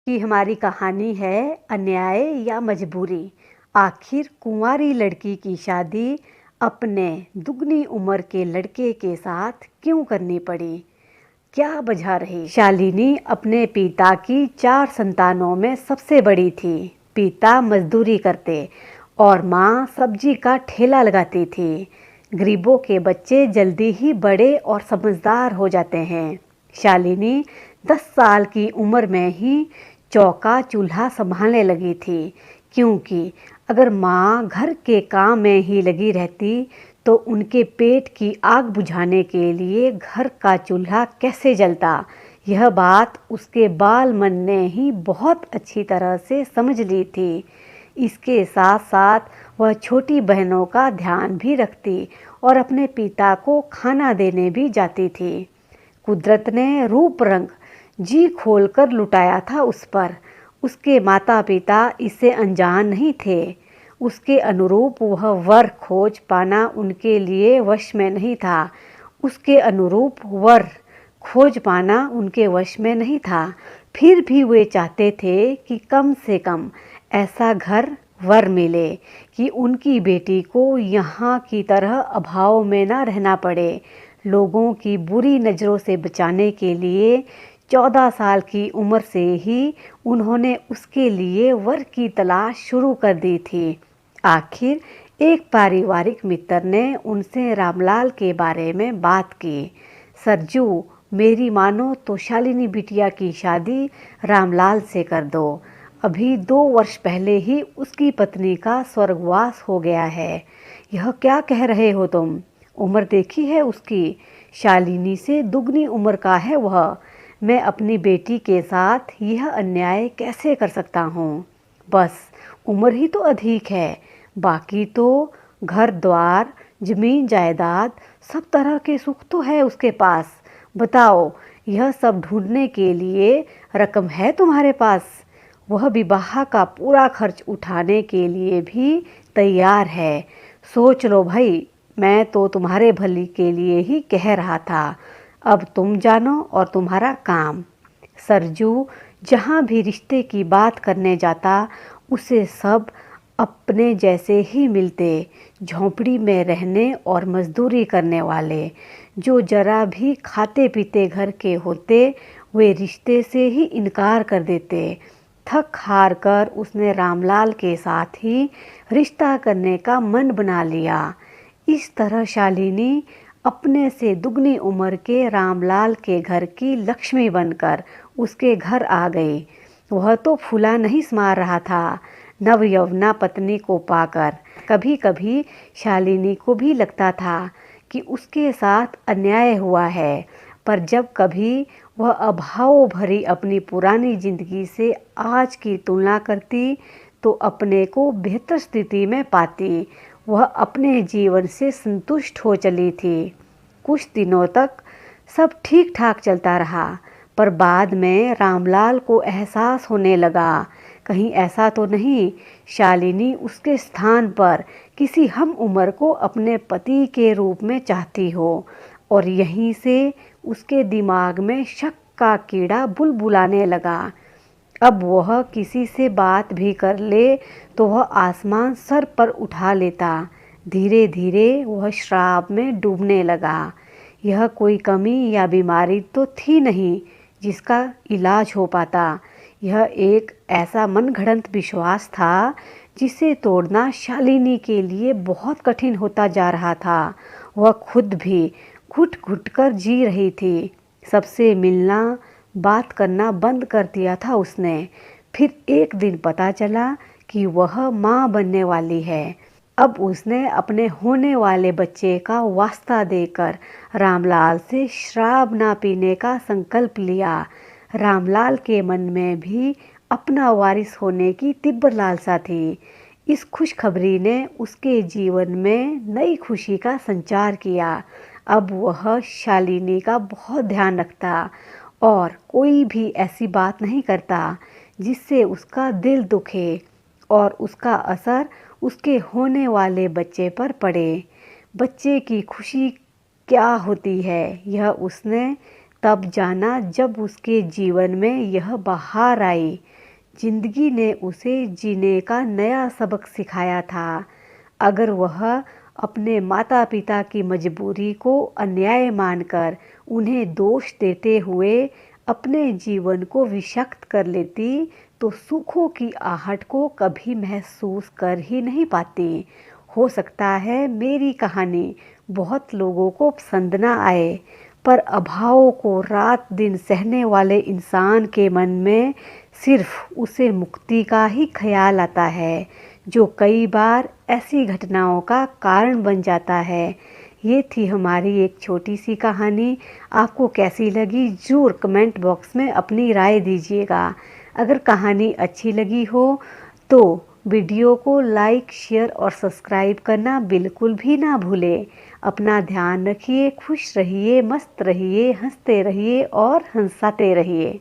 कि हमारी कहानी है अन्याय या मजबूरी। आखिर कुंवारी लड़की की शादी अपने दुगनी उम्र के लड़के के साथ क्यों करनी पड़ी? क्या वजह रही? शालिनी अपने पिता की 4 संतानों में सबसे बड़ी थी। पिता मजदूरी करते और माँ सब्जी का ठेला लगाती थी। गरीबों के बच्चे जल्दी ही बड़े और समझदार हो जाते हैं। शालिनी 10 साल की उम्र में ही चौका चूल्हा संभालने लगी थी, क्योंकि अगर माँ घर के काम में ही लगी रहती तो उनके पेट की आग बुझाने के लिए घर का चूल्हा कैसे जलता, यह बात उसके बाल मन ने ही बहुत अच्छी तरह से समझ ली थी। इसके साथ साथ वह छोटी बहनों का ध्यान भी रखती और अपने पिता को खाना देने भी जाती थी। कुदरत ने रूप रंग जी खोलकर लुटाया था उस पर। उसके माता पिता इससे अनजान नहीं थे। उसके अनुरूप वह वर खोज पाना उनके लिए वश में नहीं था। उसके अनुरूप वर खोज पाना उनके वश में नहीं था। फिर भी वे चाहते थे कि कम से कम ऐसा घर वर मिले कि उनकी बेटी को यहाँ की तरह अभाव में न रहना पड़े। लोगों की बुरी नज़रों से बचाने के लिए 14 साल की उम्र से ही उन्होंने उसके लिए वर की तलाश शुरू कर दी थी। आखिर एक पारिवारिक मित्र ने उनसे रामलाल के बारे में बात की। सरजू, मेरी मानो तो शालिनी बिटिया की शादी रामलाल से कर दो। अभी 2 वर्ष पहले ही उसकी पत्नी का स्वर्गवास हो गया है। यह क्या कह रहे हो तुम? उम्र देखी है उसकी? शालिनी से दुगनी उम्र का है वह। मैं अपनी बेटी के साथ यह अन्याय कैसे कर सकता हूँ? बस उम्र ही तो अधिक है, बाकी तो घर द्वार जमीन जायदाद सब तरह के सुख तो है उसके पास। बताओ, यह सब ढूंढने के लिए रकम है तुम्हारे पास? वह विवाह का पूरा खर्च उठाने के लिए भी तैयार है। सोच लो भाई, मैं तो तुम्हारे भली के लिए ही कह रहा था। अब तुम जानो और तुम्हारा काम। सरजू जहाँ भी रिश्ते की बात करने जाता उसे सब अपने जैसे ही मिलते। झोंपड़ी में रहने और मजदूरी करने वाले जो जरा भी खाते पीते घर के होते वे रिश्ते से ही इनकार कर देते। थक हार कर उसने रामलाल के साथ ही रिश्ता करने का मन बना लिया। इस तरह शालिनी अपने से दुगनी उम्र के रामलाल के घर की लक्ष्मी बनकर उसके घर आ गई। वह तो फूला नहीं समा रहा था नवयौवना पत्नी को पाकर। कभी कभी शालिनी को भी लगता था कि उसके साथ अन्याय हुआ है, पर जब कभी वह अभाव भरी अपनी पुरानी जिंदगी से आज की तुलना करती तो अपने को बेहतर स्थिति में पाती। वह अपने जीवन से संतुष्ट हो चली थी। कुछ दिनों तक सब ठीक ठाक चलता रहा, पर बाद में रामलाल को एहसास होने लगा, कहीं ऐसा तो नहीं शालिनी उसके स्थान पर किसी हम उम्र को अपने पति के रूप में चाहती हो। और यहीं से उसके दिमाग में शक का कीड़ा बुलबुलाने लगा। अब वह किसी से बात भी कर ले तो वह आसमान सर पर उठा लेता। धीरे धीरे वह श्राप में डूबने लगा। यह कोई कमी या बीमारी तो थी नहीं जिसका इलाज हो पाता। यह एक ऐसा मनगढ़ंत विश्वास था जिसे तोड़ना शालिनी के लिए बहुत कठिन होता जा रहा था। वह खुद भी घुट घुट कर जी रही थी। सबसे मिलना बात करना बंद कर दिया था उसने। फिर एक दिन पता चला कि वह माँ बनने वाली है। अब उसने अपने होने वाले बच्चे का वास्ता देकर रामलाल से शराब ना पीने का संकल्प लिया। रामलाल के मन में भी अपना वारिस होने की तीव्र लालसा थी। इस खुशखबरी ने उसके जीवन में नई खुशी का संचार किया। अब वह शालिनी का बहुत ध्यान रखता और कोई भी ऐसी बात नहीं करता जिससे उसका दिल दुखे और उसका असर उसके होने वाले बच्चे पर पड़े। बच्चे की खुशी क्या होती है यह उसने तब जाना जब उसके जीवन में यह बहार आई। जिंदगी ने उसे जीने का नया सबक सिखाया था। अगर वह अपने माता पिता की मजबूरी को अन्याय मानकर उन्हें दोष देते हुए अपने जीवन को विषाक्त कर लेती तो सुखों की आहट को कभी महसूस कर ही नहीं पाती। हो सकता है मेरी कहानी बहुत लोगों को पसंद ना आए, पर अभावों को रात दिन सहने वाले इंसान के मन में सिर्फ उसे मुक्ति का ही ख्याल आता है, जो कई बार ऐसी घटनाओं का कारण बन जाता है। ये थी हमारी एक छोटी सी कहानी। आपको कैसी लगी ज़रूर कमेंट बॉक्स में अपनी राय दीजिएगा। अगर कहानी अच्छी लगी हो तो वीडियो को लाइक, शेयर और सब्सक्राइब करना बिल्कुल भी ना भूलें। अपना ध्यान रखिए, खुश रहिए, मस्त रहिए, हंसते रहिए और हंसाते रहिए।